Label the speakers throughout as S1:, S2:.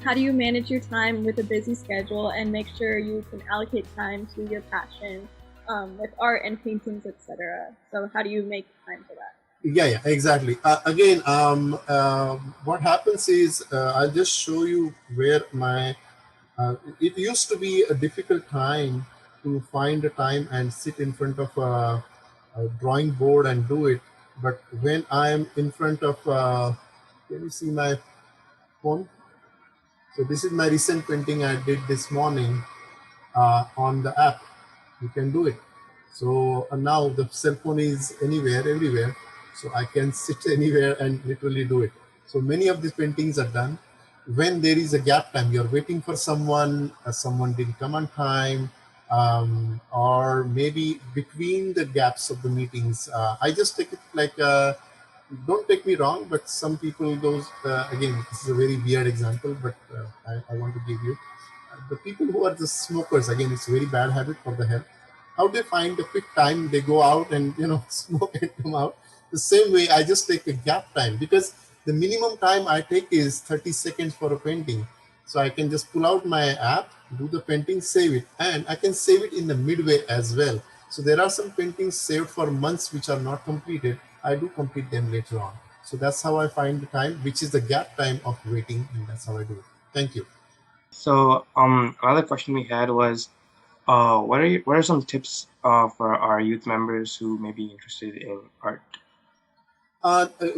S1: how do you manage your time with a busy schedule and make sure you can allocate time to your passion with art and paintings, etc.? So how do you make time for that?
S2: Yeah, exactly. Again, what happens is I'll just show you where my it used to be a difficult time to find a time and sit in front of a drawing board and do it. But when I am in front of, can you see my phone? So this is my recent painting I did this morning on the app. You can do it. So now the cell phone is anywhere, everywhere. So I can sit anywhere and literally do it. So many of these paintings are done. When there is a gap time, you're waiting for someone, someone didn't come on time, or maybe between the gaps of the meetings. I just take it like, don't take me wrong, but some people, those, again, this is a very weird example, but I want to give you. The people who are the smokers, again, it's a very bad habit for the health. How they find a quick time, they go out and smoke and come out. The same way, I just take a gap time because the minimum time I take is 30 seconds for a painting. So I can just pull out my app, do the painting, save it, and I can save it in the midway as well. So there are some paintings saved for months which are not completed. I do complete them later on. So that's how I find the time, which is the gap time of waiting, and that's how I do it. Thank you.
S3: So another question we had was, what are some tips for our youth members who may be interested in art?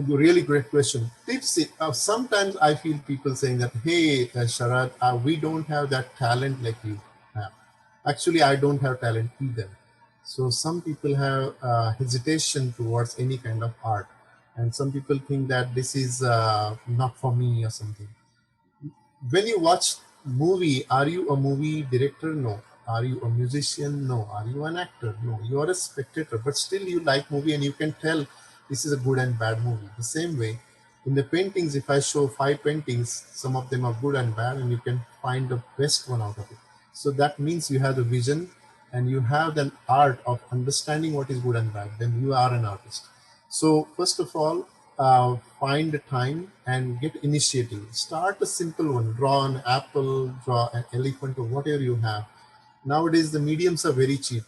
S2: Really great question. Tips. Sometimes I feel people saying that, hey, Sharad, we don't have that talent like you have. Actually, I don't have talent either. So some people have hesitation towards any kind of art. And some people think that this is not for me or something. When you watch movie, are you a movie director? No. Are you a musician? No. Are you an actor? No. You are a spectator, but still you like movie and you can tell this is a good and bad movie. The same way, in the paintings, if I show 5 paintings, some of them are good and bad, and you can find the best one out of it. So that means you have the vision and you have the art of understanding what is good and bad. Then you are an artist. So first of all, find the time and get initiative. Start a simple one. Draw an apple, draw an elephant, or whatever you have. Nowadays, the mediums are very cheap.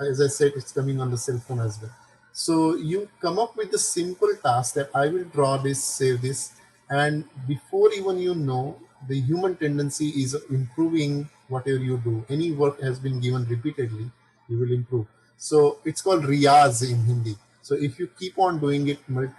S2: As I said, it's coming on the cell phone as well. So you come up with the simple task that I will draw this, save this, and before even you know, the human tendency is improving whatever you do. Any work has been given repeatedly, you will improve. So it's called riyaz in Hindi. So if you keep on doing it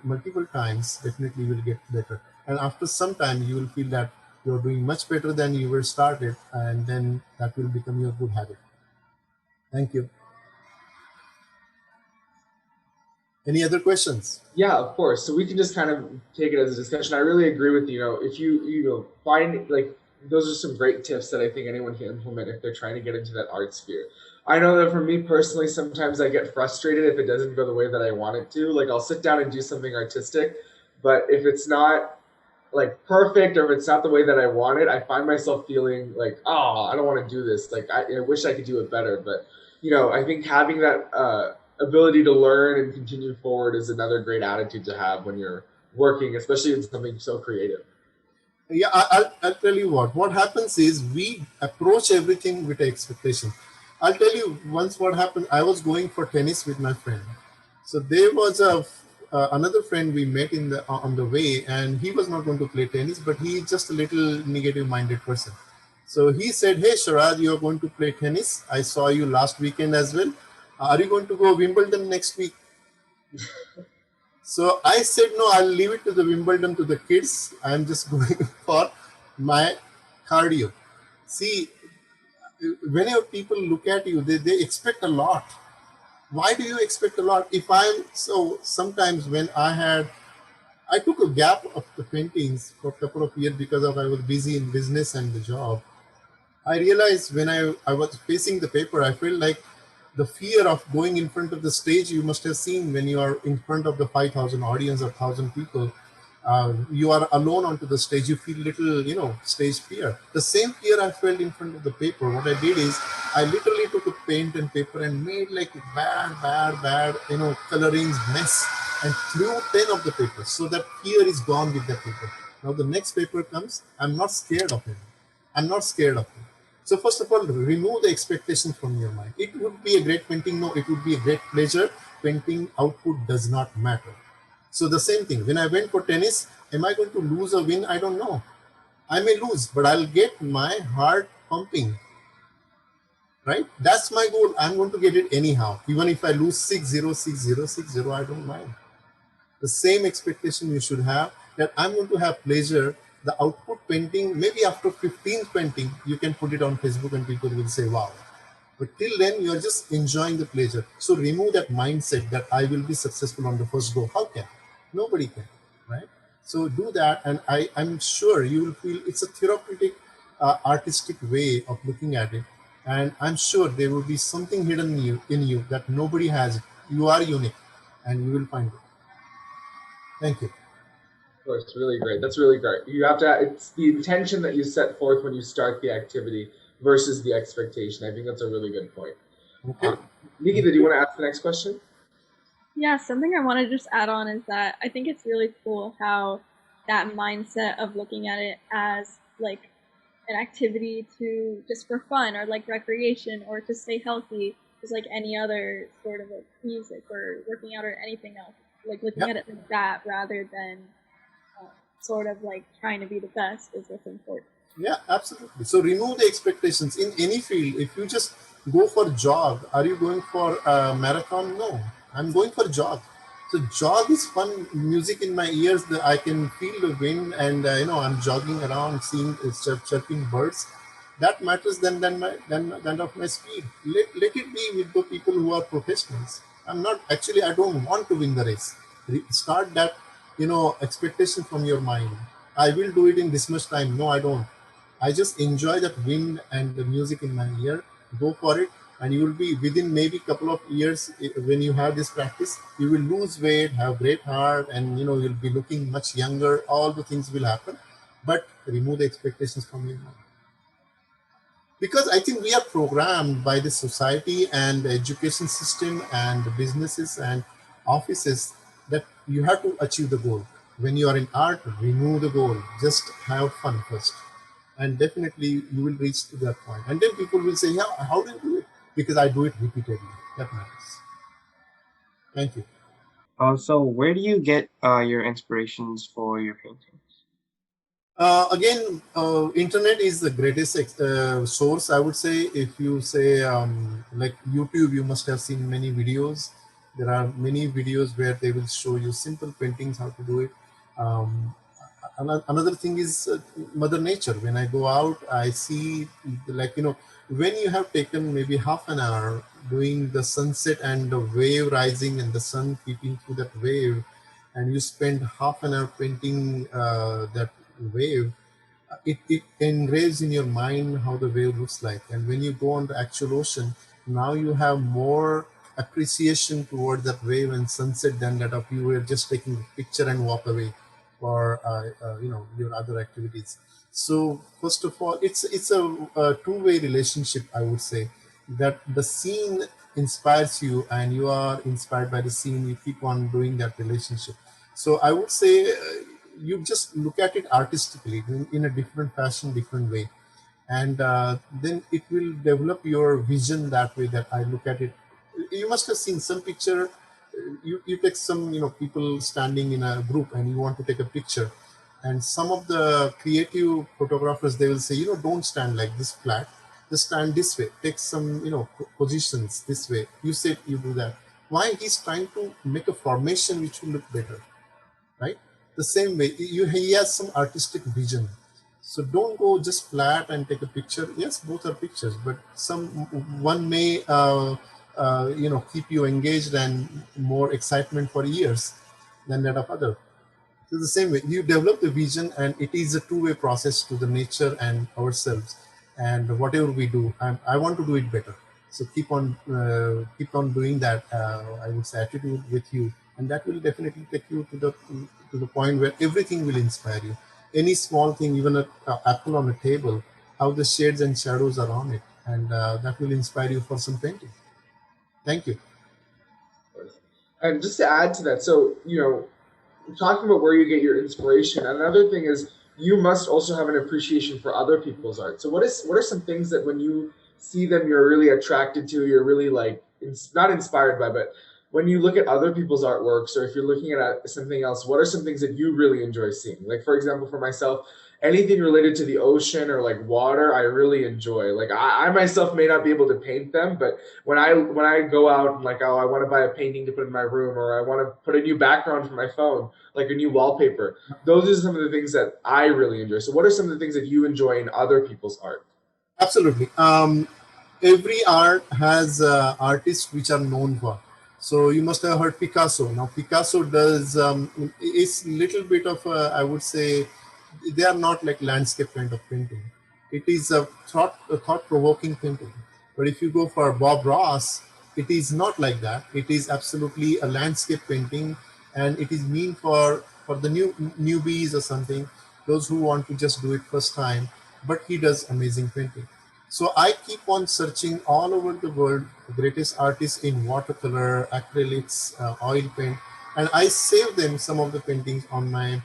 S2: multiple times, definitely you will get better. And after some time, you will feel that you're doing much better than you were started, and then that will become your good habit. Thank you. Any other questions?
S4: Yeah, of course. So we can just kind of take it as a discussion. I really agree with you. If you find like those are some great tips that I think anyone can implement if they're trying to get into that art sphere. I know that for me personally, sometimes I get frustrated if it doesn't go the way that I want it to. Like I'll sit down and do something artistic, but if it's not like perfect or if it's not the way that I want it, I find myself feeling like, oh, I don't want to do this. Like I wish I could do it better. But I think having that ability to learn and continue forward is another great attitude to have when you're working, especially in something so creative.
S2: Yeah, I'll tell you what happens is we approach everything with expectation. I'll tell you once what happened. I was going for tennis with my friend. So there was another friend we met in the on the way, and he was not going to play tennis, but he is just a little negative-minded person. So he said, "Hey, Sharad, you are going to play tennis. I saw you last weekend as well. Are you going to go Wimbledon next week?" So I said, "No, I'll leave it to the Wimbledon to the kids. I'm just going for my cardio." See, whenever people look at you, they expect a lot. Why do you expect a lot? If I'm so sometimes when I took a gap of the paintings for a couple of years because I was busy in business and the job. I realized when I was facing the paper, I felt like the fear of going in front of the stage. You must have seen when you are in front of the 5,000 audience or 1,000 people, you are alone onto the stage. You feel little, stage fear. The same fear I felt in front of the paper. What I did is I literally took a paint and paper and made like bad, colorings mess and threw 10 of the papers. So that fear is gone with the paper. Now the next paper comes, I'm not scared of him. I'm not scared of him. So first of all, remove the expectation from your mind. It would be a great painting. No, it would be a great pleasure. Painting output does not matter. So the same thing, when I went for tennis, am I going to lose or win? I don't know. I may lose, but I'll get my heart pumping, right? That's my goal. I'm going to get it anyhow. Even if I lose 6-0, 6-0, 6-0, I don't mind. The same expectation you should have, that I'm going to have pleasure. The output painting, maybe after 15th painting, you can put it on Facebook and people will say, wow. But till then, you're just enjoying the pleasure. So remove that mindset that I will be successful on the first go. How can? Nobody can, right? So do that, and I'm sure you will feel it's a therapeutic, artistic way of looking at it. And I'm sure there will be something hidden in you that nobody has. You are unique, and you will find it. Thank you.
S4: Of course, really great. That's really great. You have to. It's the intention that you set forth when you start the activity versus the expectation. I think that's a really good point.
S2: Okay.
S4: Nikita, do you want to ask the next question?
S1: Yeah, something I want to just add on is that I think it's really cool how that mindset of looking at it as like an activity to just for fun or like recreation or to stay healthy is like any other sort of like music or working out or anything else. Like looking at it like that rather than sort of like trying to be the best is what's important.
S2: Yeah, absolutely. So remove the expectations in any field. If you just go for jog, are you going for a marathon? No, I'm going for jog. So jog is fun. Music in my ears. I can feel the wind, and I'm jogging around, seeing chirping birds. That matters than of my speed. Let it be with the people who are professionals. I'm not actually. I don't want to win the race. Start that expectation from your mind. I will do it in this much time. No, I don't. I just enjoy that wind and the music in my ear. Go for it, and you will be within maybe a couple of years when you have this practice. You will lose weight, have great heart, and you'll be looking much younger. All the things will happen, but remove the expectations from your mind. Because I think we are programmed by the society and the education system and the businesses and offices that you have to achieve the goal. When you are in art, remove the goal. Just have fun first. And definitely you will reach to that point. And then people will say, yeah, how do you do it? Because I do it repeatedly. That matters. Thank you.
S3: So where do you get your inspirations for your paintings?
S2: Again, internet is the greatest source, I would say. If you say like YouTube, you must have seen many videos. There are many videos where they will show you simple paintings, how to do it. Another thing is Mother Nature. When I go out, I see when you have taken maybe half an hour doing the sunset and the wave rising and the sun peeping through that wave, and you spend half an hour painting that wave, it engraves in your mind how the wave looks like. And when you go on the actual ocean, now you have more appreciation toward that wave and sunset than that of you were just taking a picture and walk away for your other activities. So first of all, it's a two-way relationship, I would say, that the scene inspires you and you are inspired by the scene. You keep on doing that relationship. So I would say you just look at it artistically in a different fashion, different way, and then it will develop your vision that way. That I look at it. You must have seen some picture. You take some people standing in a group and you want to take a picture, and some of the creative photographers, they will say, don't stand like this flat, just stand this way, take some positions this way. You said you do that. Why? He's trying to make a formation which will look better, right? The same way, he has some artistic vision. So don't go just flat and take a picture. Yes, both are pictures, but one may keep you engaged and more excitement for years than that of other. So the same way, you develop the vision, and it is a two-way process to the nature and ourselves. And whatever we do, I want to do it better. So keep on doing that. I would say attitude with you, and that will definitely take you to the point where everything will inspire you. Any small thing, even an apple on a table, how the shades and shadows are on it, and that will inspire you for some painting. Thank you.
S4: And just to add to that, so talking about where you get your inspiration, another thing is you must also have an appreciation for other people's art. So what are some things that when you see them you're really attracted to, you're really like not inspired by, but when you look at other people's artworks or if you're looking at something else, what are some things that you really enjoy seeing? Like for example, for myself, anything related to the ocean or like water, I really enjoy. Like I myself may not be able to paint them, but when I go out and like, oh, I want to buy a painting to put in my room, or I want to put a new background for my phone, like a new wallpaper, those are some of the things that I really enjoy. So what are some of the things that you enjoy in other people's art?
S2: Absolutely. Every art has artists which are known for. So you must have heard Picasso. Now Picasso does it's little bit of I would say they are not like landscape kind of painting. It is a thought provoking painting. But if you go for Bob Ross, it is not like that. It is absolutely a landscape painting, and it is mean for the newbies or something, those who want to just do it first time. But he does amazing painting. So I keep on searching all over the world, the greatest artists in watercolor, acrylics, oil paint, and I save them some of the paintings on my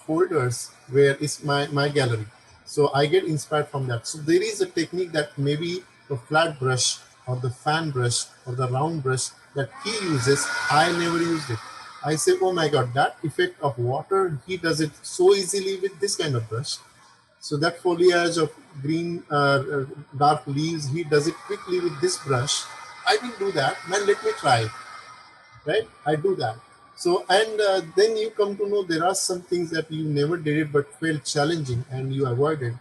S2: folders where is my gallery. So I get inspired from that. So there is a technique that maybe the flat brush or the fan brush or the round brush that he uses, I never used it. I say, oh my God, that effect of water, he does it so easily with this kind of brush. So that foliage of green, dark leaves, he does it quickly with this brush. I will do that. Man, let me try. Right? I do that. So and then you come to know there are some things that you never did it but felt challenging and you avoided.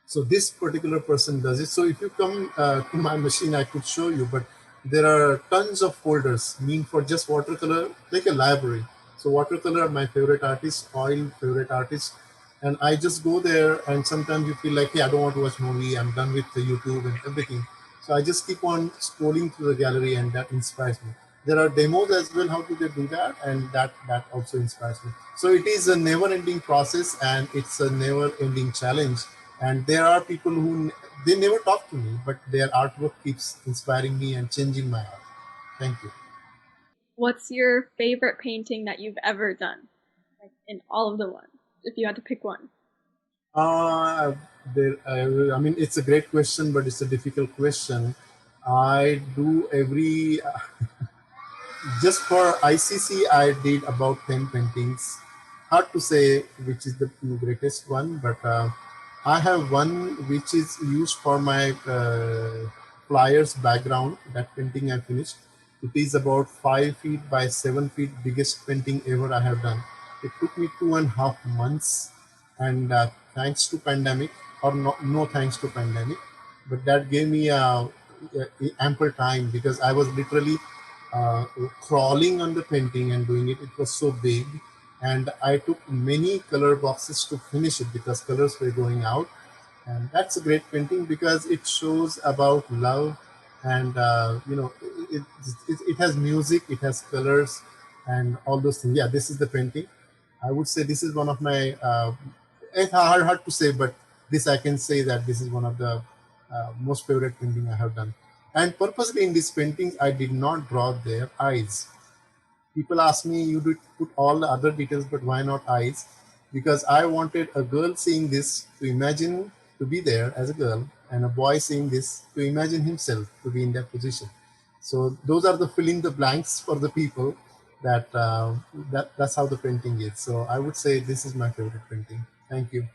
S2: So this particular person does it. So if you come to my machine, I could show you, but there are tons of folders mean for just watercolor, like a library. So watercolor, my favorite artist, oil, favorite artist. And I just go there and sometimes you feel like, hey, I don't want to watch movie. I'm done with the YouTube and everything. So I just keep on scrolling through the gallery and that inspires me. There are demos as well. How do they do that? And that also inspires me. So it is a never-ending process and it's a never-ending challenge. And there are people who they never talk to me, but their artwork keeps inspiring me and changing my art. Thank you.
S1: What's your favorite painting that you've ever done? Like in all of the ones, if you had to pick one.
S2: Uh, I mean, it's a great question, but it's a difficult question. I do every just for ICC, I did about 10 paintings. Hard to say which is the greatest one, but I have one which is used for my flyers background. That painting I finished. It is about 5 feet by 7 feet, biggest painting ever I have done. It took me 2.5 months, and thanks to pandemic, or no thanks to pandemic, but that gave me ample time because I was literally uh, crawling on the painting and doing it. It was so big, and I took many color boxes to finish it because colors were going out. And that's a great painting because it shows about love, and it has music, it has colors, and all those things. Yeah, this is the painting. I would say this is one of my. It's hard to say, but this I can say that this is one of the most favorite painting I have done. And purposely in these paintings, I did not draw their eyes. People ask me, you did put all the other details, but why not eyes? Because I wanted a girl seeing this to imagine to be there as a girl, and a boy seeing this to imagine himself to be in that position. So those are the filling the blanks for the people. That's how the painting is. So I would say this is my favorite painting. Thank you.